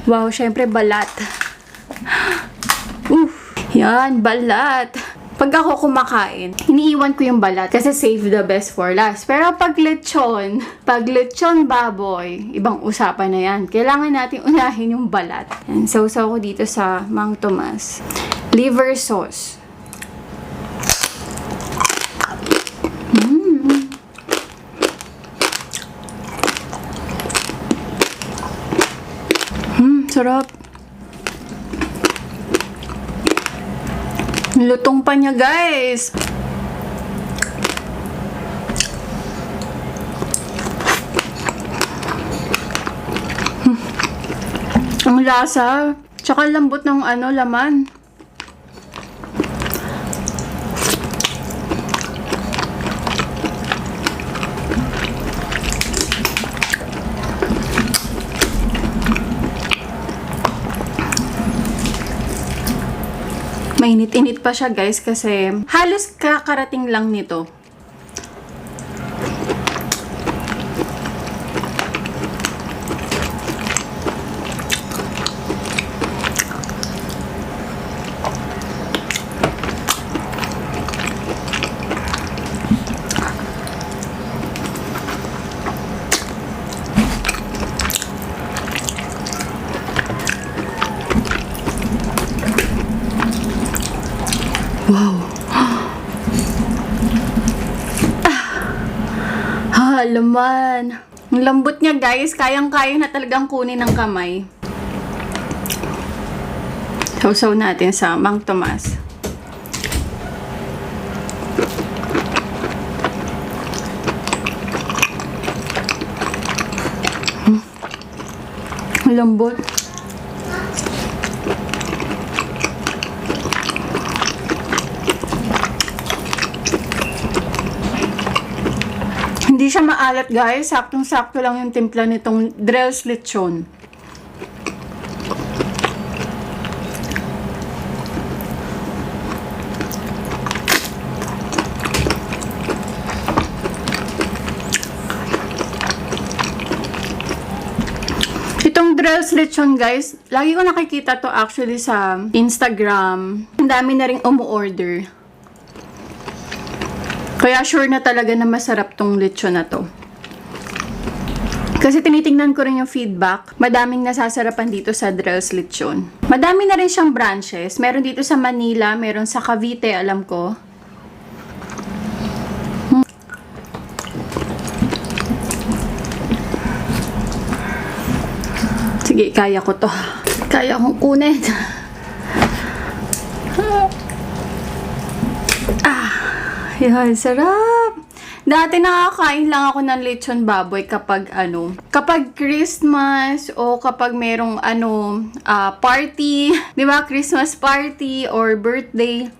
Wow, syempre balat. Yan, balat. Pag ako kumakain, iniiwan ko yung balat kasi save the best for last. Pero pag lechon baboy, ibang usapan na yan. Kailangan natin unahin yung balat. Yan, sausaw ko dito sa Mang Tomas. Liver sauce. Sarap. Lutong pa niya, guys. Ang lasa. Tsaka lambot ng laman. Mainit-init pa siya, guys, kasi halos kakarating lang nito. Wow. Laman. Ang lambot niya, guys. Kayang-kaya na talagang kunin ng kamay. Sausaw natin sa Mang Tomas. Ang lambot. Hindi siya maalat, guys. Saktong-sakto lang yung timpla nitong Drell's lechon. Itong Drell's lechon, guys, lagi ko nakikita to actually sa Instagram. Ang dami na ring umu-order. Kaya sure na talaga na masarap tong lechon na to. Kasi tinitingnan ko rin yung feedback. Madaming nasasarapan dito sa Drell's lechon. Madami na rin siyang branches. Meron dito sa Manila, meron sa Cavite, alam ko. Sige, kaya ko to. Kaya kong kunin. Yan, sarap. Dati nakakain lang ako ng lechon baboy kapag Christmas o kapag merong party, 'di ba? Christmas party or birthday.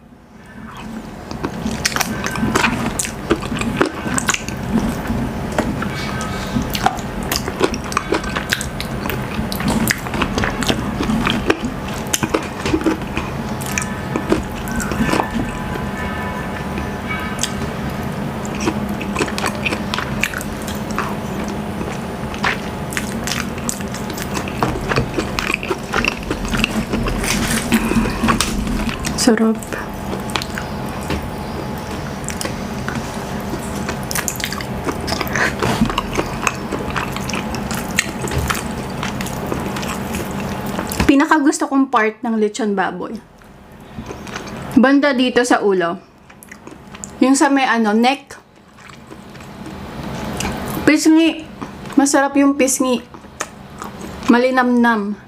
Sarap. Pinakagusto kong part ng lechon baboy. Banda dito sa ulo. Yung sa may neck. Pisngi. Masarap yung pisngi. Malinamnam.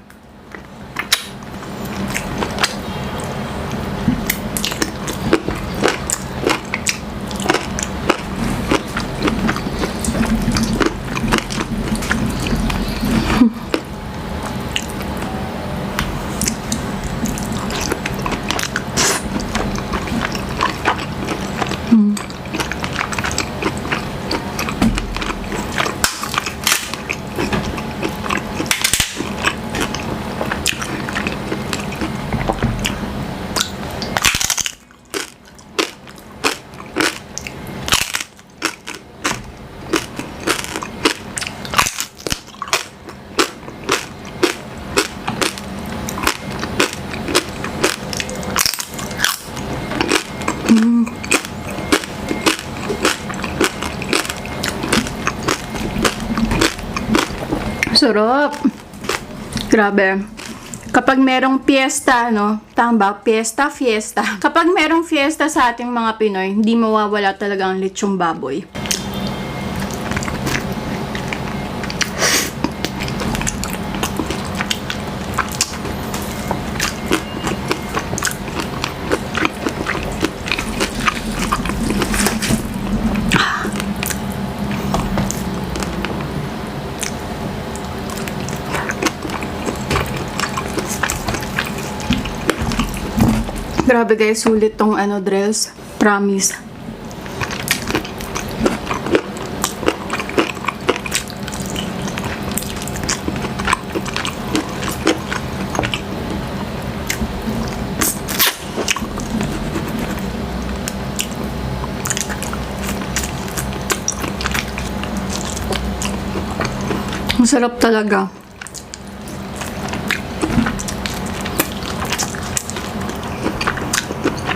Sarap. Grabe. Kapag merong fiesta, no? Tama ba? Fiesta, fiesta. Kapag merong fiesta sa ating mga Pinoy, hindi mawawala talaga ang lechong baboy. Grabe guys, sulit tong dress. Promise. Masarap talaga.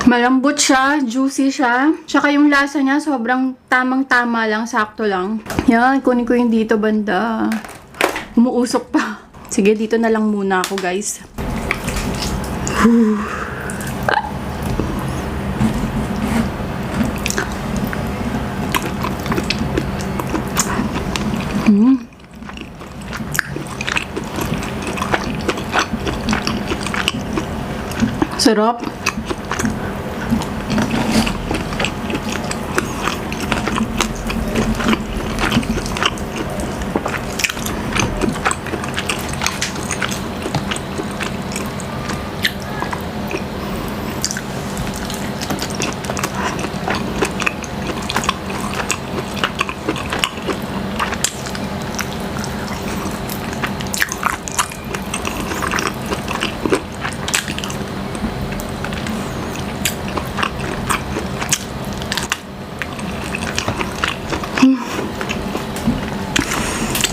Malambot siya, juicy siya. Tsaka yung lasa niya, sobrang tamang-tama lang, sakto lang. Yan, kunin ko yung dito banda. Umuusok pa. Sige, dito na lang muna ako, guys. Sarap.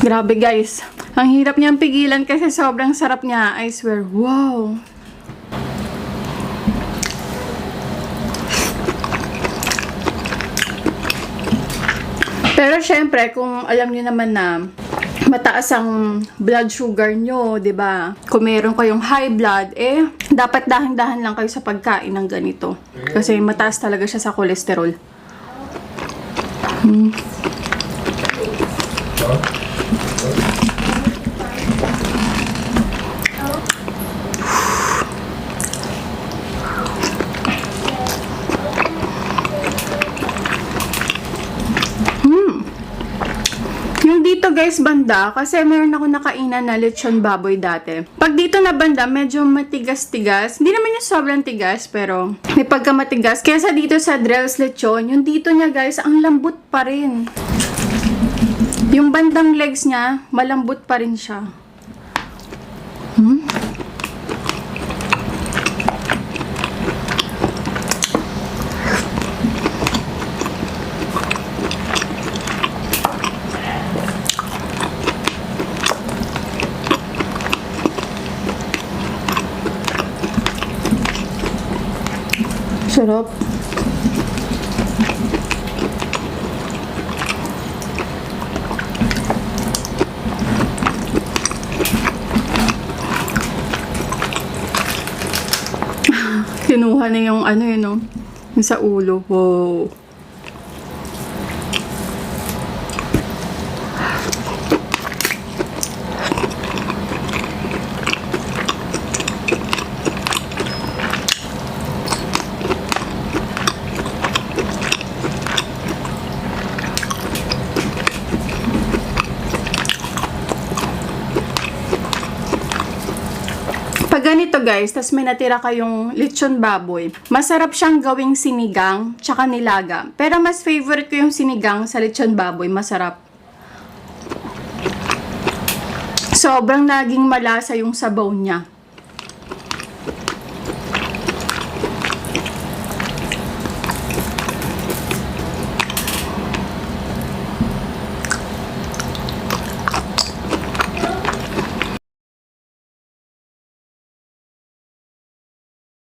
Grabe guys. Ang hirap niyang pigilan kasi sobrang sarap niya. I swear. Wow. Pero syempre, kung alam niyo naman na mataas ang blood sugar nyo, 'di ba? Kung meron kayong high blood, dapat dahan-dahan lang kayo sa pagkain ng ganito. Kasi mataas talaga siya sa cholesterol. Dito guys banda, kasi meron ako nakainan na lechon baboy dati. Pag dito na banda, medyo matigas-tigas. Hindi naman yung sobrang tigas, pero may pagkamatigas. Kaya sa dito sa Drell's lechon, yung dito niya guys, ang lambot pa rin. Yung bandang legs niya, malambot pa rin siya. Sarap. Kinuha na yung yung sa ulo. Wow. Pag ganito guys, tas may natira kayong lechon baboy, masarap siyang gawing sinigang tsaka nilaga. Pero mas favorite ko yung sinigang sa lechon baboy, masarap. Sobrang naging malasa yung sabaw niya.